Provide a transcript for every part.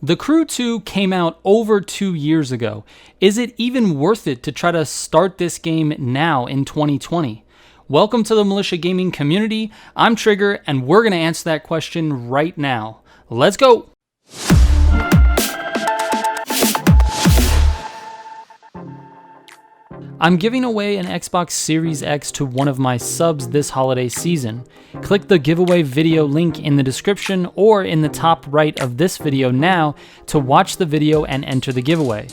The Crew 2 came out over 2 years ago. Is it even worth it to try to start this game now in 2020? Welcome to the Militia Gaming Community. I'm Trigger, and we're going to answer that question right now. Let's go! I'm giving away an Xbox Series X to one of my subs this holiday season. Click the giveaway video link in the description or in the top right of this video now to watch the video and enter the giveaway.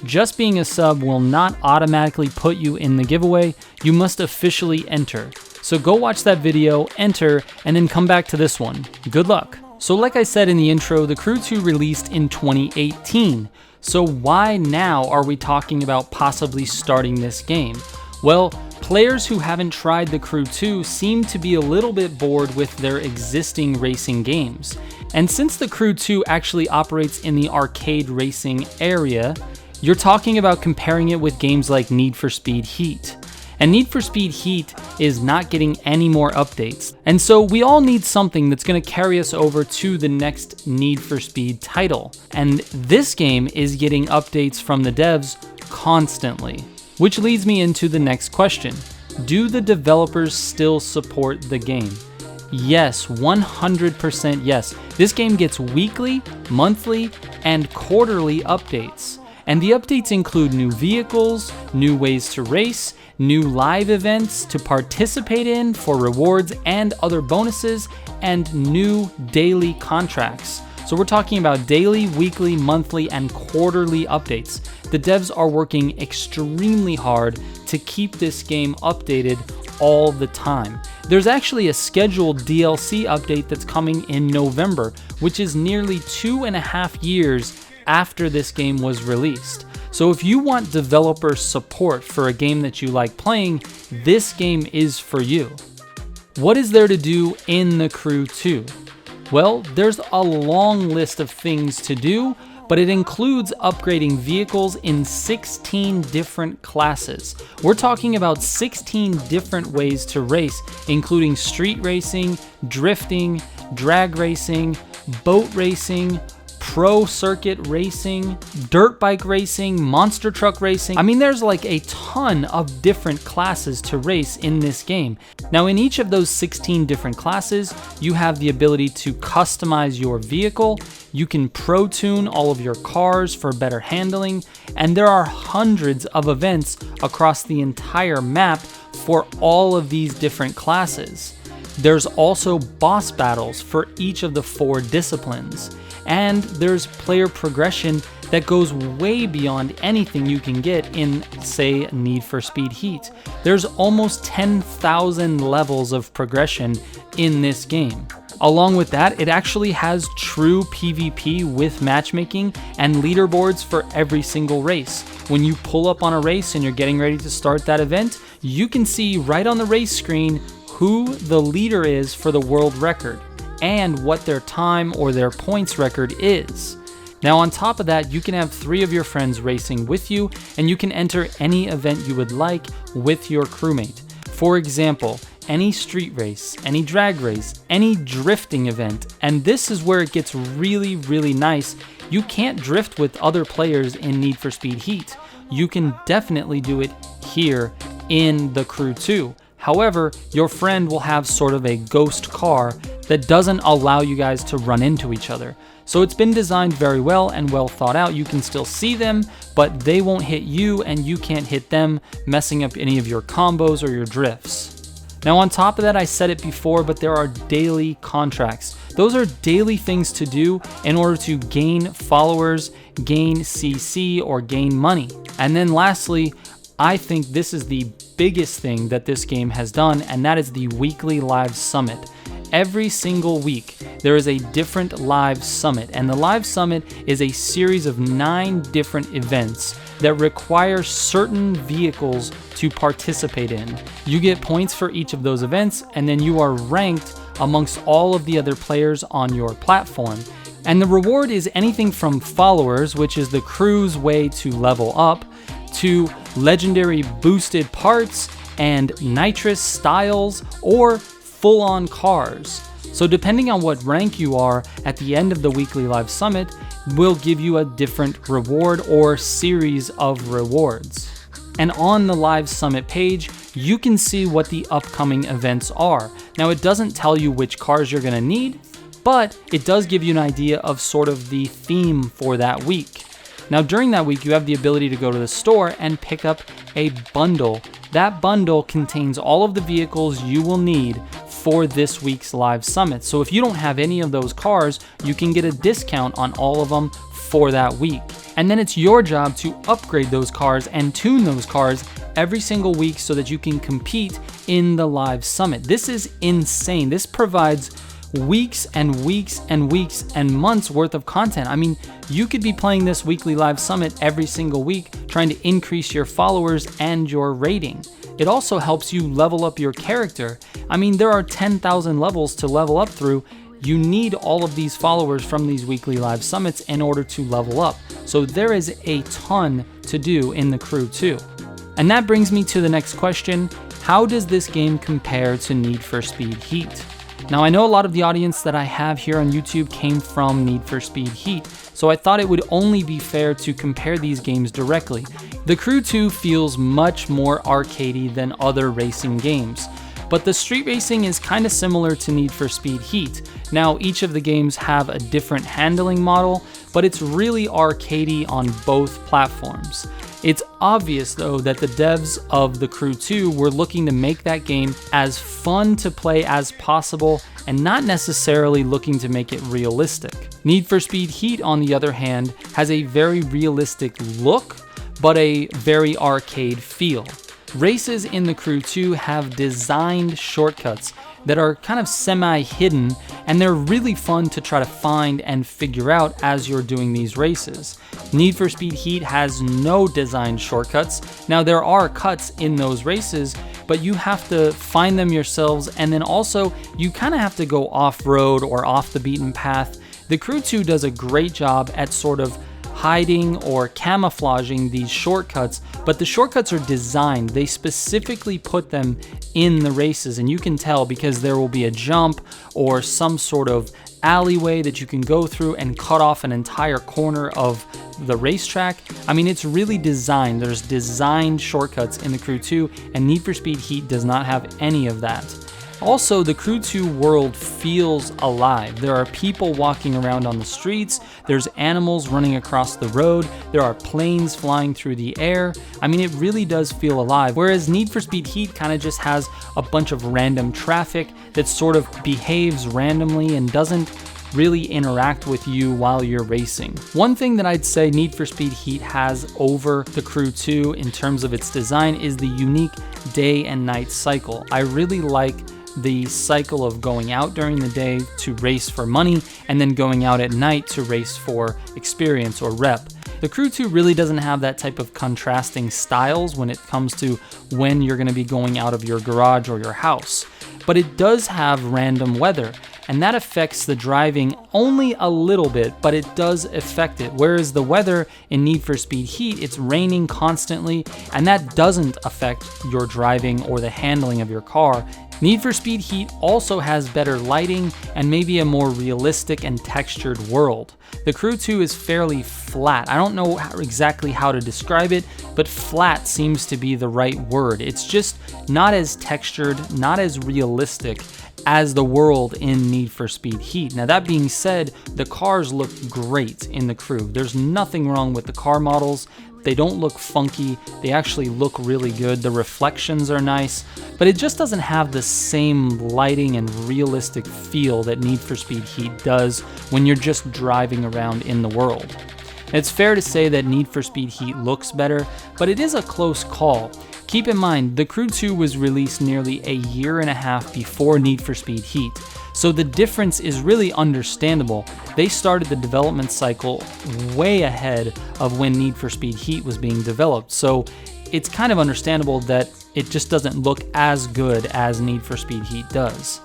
Just being a sub will not automatically put you in the giveaway, you must officially enter. So go watch that video, enter, and then come back to this one. Good luck! So like I said in the intro, The Crew 2 released in 2018. So why now are we talking about possibly starting this game? Well, players who haven't tried The Crew 2 seem to be a little bit bored with their existing racing games. And since The Crew 2 actually operates in the arcade racing area, you're talking about comparing it with games like Need for Speed Heat. And Need for Speed Heat is not getting any more updates. And so we all need something that's going to carry us over to the next Need for Speed title. And this game is getting updates from the devs constantly. Which leads me into the next question. Do the developers still support the game? Yes, 100% yes. This game gets weekly, monthly, and quarterly updates. And the updates include new vehicles, new ways to race, new live events to participate in for rewards and other bonuses, and new daily contracts. So we're talking about daily, weekly, monthly, and quarterly updates. The devs are working extremely hard to keep this game updated all the time. There's actually a scheduled DLC update that's coming in November, which is nearly 2.5 years after this game was released. So if you want developer support for a game that you like playing, this game is for you. What is there to do in The Crew 2? Well, there's a long list of things to do, but it includes upgrading vehicles in 16 different classes. We're talking about 16 different ways to race, including street racing, drifting, drag racing, boat racing, pro circuit racing, dirt bike racing, monster truck racing. I mean, there's like a ton of different classes to race in this game. Now, in each of those 16 different classes, you have the ability to customize your vehicle. You can pro tune all of your cars for better handling, and there are hundreds of events across the entire map for all of these different classes. There's also boss battles for each of the 4 disciplines. And there's player progression that goes way beyond anything you can get in, say, Need for Speed Heat. There's almost 10,000 levels of progression in this game. Along with that, it actually has true PvP with matchmaking and leaderboards for every single race. When you pull up on a race and you're getting ready to start that event, you can see right on the race screen who the leader is for the world record and what their time or their points record is. Now on top of that, you can have 3 of your friends racing with you, and you can enter any event you would like with your crewmate. For example, any street race, any drag race, any drifting event, and this is where it gets really, really nice. You can't drift with other players in Need for Speed Heat. You can definitely do it here in The Crew 2. However, your friend will have sort of a ghost car that doesn't allow you guys to run into each other. So it's been designed very well and well thought out. You can still see them, but they won't hit you and you can't hit them, messing up any of your combos or your drifts. Now on top of that, I said it before, but there are daily contracts. Those are daily things to do in order to gain followers, gain CC, or gain money. And then lastly, I think this is the biggest thing that this game has done, and that is the weekly live summit. Every single week, there is a different live summit, and the live summit is a series of 9 different events that require certain vehicles to participate in. You get points for each of those events, and then you are ranked amongst all of the other players on your platform. And the reward is anything from followers, which is the crew's way to level up, to legendary boosted parts and nitrous styles or full-on cars. So depending on what rank you are at the end of the weekly live summit, will give you a different reward or series of rewards. And on the Live Summit page, you can see what the upcoming events are. Now, it doesn't tell you which cars you're gonna need, but it does give you an idea of sort of the theme for that week. Now, during that week, you have the ability to go to the store and pick up a bundle. That bundle contains all of the vehicles you will need for this week's Live Summit. So if you don't have any of those cars, you can get a discount on all of them for that week. And then it's your job to upgrade those cars and tune those cars every single week so that you can compete in the Live Summit. This is insane. This provides weeks and weeks and weeks and months worth of content. I mean, you could be playing this weekly Live Summit every single week, trying to increase your followers and your rating. It also helps you level up your character. I mean, there are 10,000 levels to level up through. You need all of these followers from these weekly Live Summits in order to level up. So there is a ton to do in the Crew 2. And that brings me to the next question. How does this game compare to Need for Speed Heat? Now, I know a lot of the audience that I have here on YouTube came from Need for Speed Heat, so I thought it would only be fair to compare these games directly. The Crew 2 feels much more arcadey than other racing games, but the street racing is kind of similar to Need for Speed Heat. Now, each of the games have a different handling model, but it's really arcadey on both platforms. It's obvious though that the devs of the Crew 2 were looking to make that game as fun to play as possible and not necessarily looking to make it realistic. Need for Speed Heat, on the other hand, has a very realistic look, but a very arcade feel. Races in the Crew 2 have designed shortcuts that are kind of semi-hidden, and they're really fun to try to find and figure out as you're doing these races. Need for Speed Heat has no designed shortcuts. Now, there are cuts in those races, but you have to find them yourselves, and then also you kind of have to go off-road or off the beaten path. The Crew 2 does a great job at sort of hiding or camouflaging these shortcuts, but the shortcuts are designed. They specifically put them in the races, and you can tell because there will be a jump or some sort of alleyway that you can go through and cut off an entire corner of the racetrack. I mean, it's really designed. There's designed shortcuts in the Crew 2, and Need for Speed Heat does not have any of that. Also, the Crew 2 world feels alive. There are people walking around on the streets, there's animals running across the road, there are planes flying through the air. I mean, it really does feel alive, whereas Need for Speed Heat kind of just has a bunch of random traffic that sort of behaves randomly and doesn't really interact with you while you're racing. One thing that I'd say Need for Speed Heat has over the Crew 2 in terms of its design is the unique day and night cycle. I really like the cycle of going out during the day to race for money and then going out at night to race for experience or rep. The Crew 2 really doesn't have that type of contrasting styles when it comes to when you're going to be going out of your garage or your house, but it does have random weather, and that affects the driving only a little bit, but it does affect it. Whereas the weather in Need for Speed Heat, it's raining constantly, and that doesn't affect your driving or the handling of your car. Need for Speed Heat also has better lighting and maybe a more realistic and textured world. The Crew 2 is fairly flat. I don't know exactly how to describe it, but flat seems to be the right word. It's just not as textured, not as realistic as the world in Need for Speed Heat. Now, that being said, the cars look great in the Crew. There's nothing wrong with the car models. They don't look funky, they actually look really good, the reflections are nice, but it just doesn't have the same lighting and realistic feel that Need for Speed Heat does when you're just driving around in the world. It's fair to say that Need for Speed Heat looks better, but it is a close call. Keep in mind, the Crew 2 was released nearly a year and a half before Need for Speed Heat, so the difference is really understandable. They started the development cycle way ahead of when Need for Speed Heat was being developed, so it's kind of understandable that it just doesn't look as good as Need for Speed Heat does.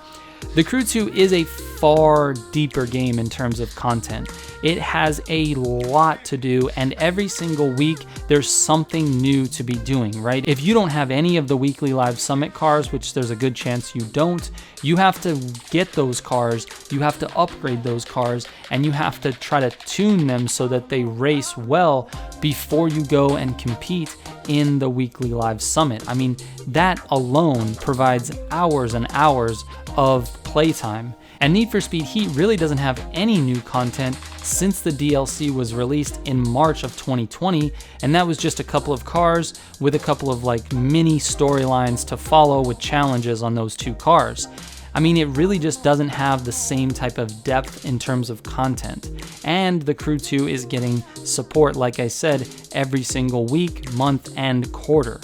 The Crew 2 is a far deeper game in terms of content. It has a lot to do, and every single week there's something new to be doing, right? If you don't have any of the weekly live summit cars, which there's a good chance you don't, you have to get those cars, you have to upgrade those cars, and you have to try to tune them so that they race well before you go and compete in the weekly live summit. I mean, that alone provides hours and hours of playtime. And Need for Speed Heat really doesn't have any new content since the DLC was released in March of 2020, and that was just a couple of cars with a couple of like mini storylines to follow with challenges on those 2 cars. I mean, it really just doesn't have the same type of depth in terms of content. And the Crew 2 is getting support, like I said, every single week, month, and quarter.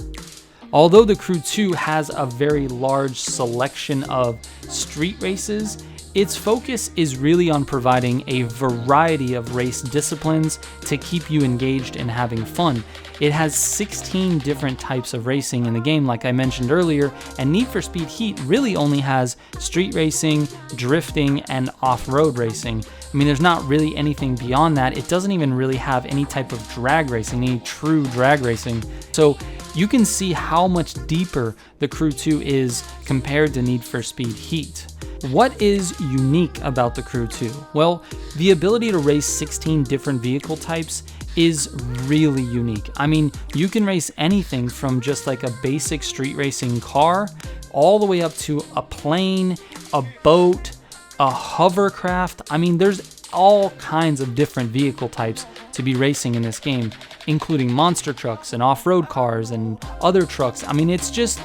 Although the Crew 2 has a very large selection of street races, its focus is really on providing a variety of race disciplines to keep you engaged and having fun. It has 16 different types of racing in the game, like I mentioned earlier, and Need for Speed Heat really only has street racing, drifting, and off-road racing. I mean, there's not really anything beyond that. It doesn't even really have any type of drag racing, any true drag racing. So you can see how much deeper the Crew 2 is compared to Need for Speed Heat. What is unique about the Crew 2? Well, the ability to race 16 different vehicle types is really unique. I mean, you can race anything from just like a basic street racing car all the way up to a plane, a boat, a hovercraft. I mean, there's all kinds of different vehicle types to be racing in this game, including monster trucks and off-road cars and other trucks. I mean, it's just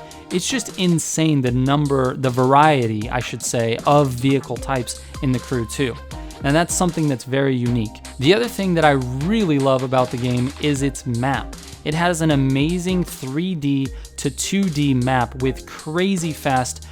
insane the variety, I should say, of vehicle types in the Crew 2. And that's something that's very unique. The other thing that I really love about the game is its map. It has an amazing 3D to 2D map with crazy fast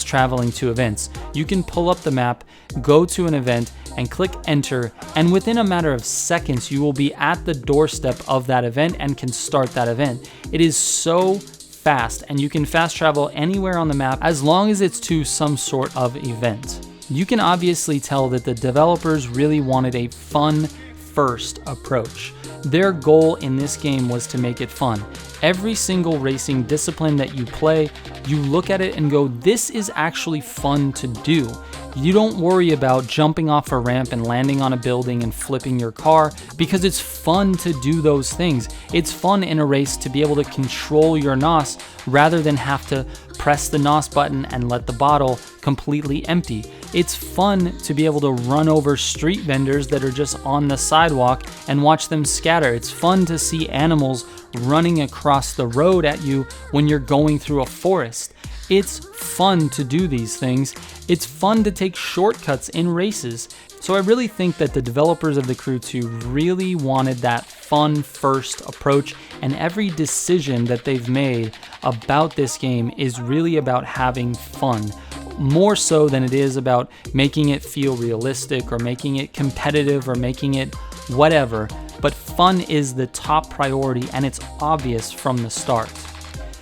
traveling to events. You can pull up the map, go to an event, and click enter, and within a matter of seconds, you will be at the doorstep of that event and can start that event. It is so fast, and you can fast travel anywhere on the map as long as it's to some sort of event. You can obviously tell that the developers really wanted a fun-first approach. Their goal in this game was to make it fun. Every single racing discipline that you play, you look at it and go, this is actually fun to do. You don't worry about jumping off a ramp and landing on a building and flipping your car because it's fun to do those things. It's fun in a race to be able to control your NOS rather than have to press the NOS button and let the bottle completely empty. It's fun to be able to run over street vendors that are just on the sidewalk and watch them scatter. It's fun to see animals running across the road at you when you're going through a forest. It's fun to do these things. It's fun to take shortcuts in races. So I really think that the developers of the Crew 2 really wanted that fun-first approach, and every decision that they've made about this game is really about having fun, more so than it is about making it feel realistic or making it competitive or making it whatever. But fun is the top priority, and it's obvious from the start.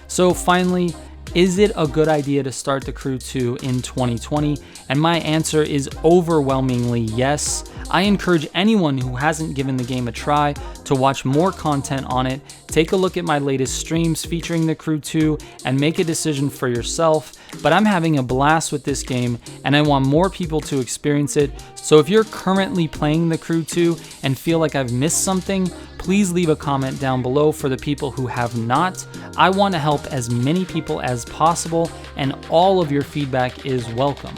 So finally, is it a good idea to start the Crew 2 in 2020? And my answer is overwhelmingly yes. I encourage anyone who hasn't given the game a try to watch more content on it, take a look at my latest streams featuring the Crew 2, and make a decision for yourself. But I'm having a blast with this game, and I want more people to experience it. So if you're currently playing the Crew 2 and feel like I've missed something, please leave a comment down below for the people who have not. I want to help as many people as possible, and all of your feedback is welcome.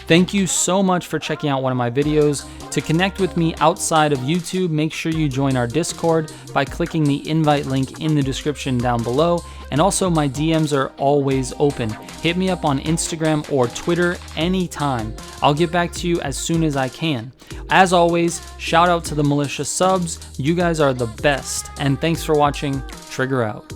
Thank you so much for checking out one of my videos. To connect with me outside of YouTube, make sure you join our Discord by clicking the invite link in the description down below. And also, my DMs are always open. Hit me up on Instagram or Twitter anytime. I'll get back to you as soon as I can. As always, shout out to the Militia subs. You guys are the best. And thanks for watching. Trigger out.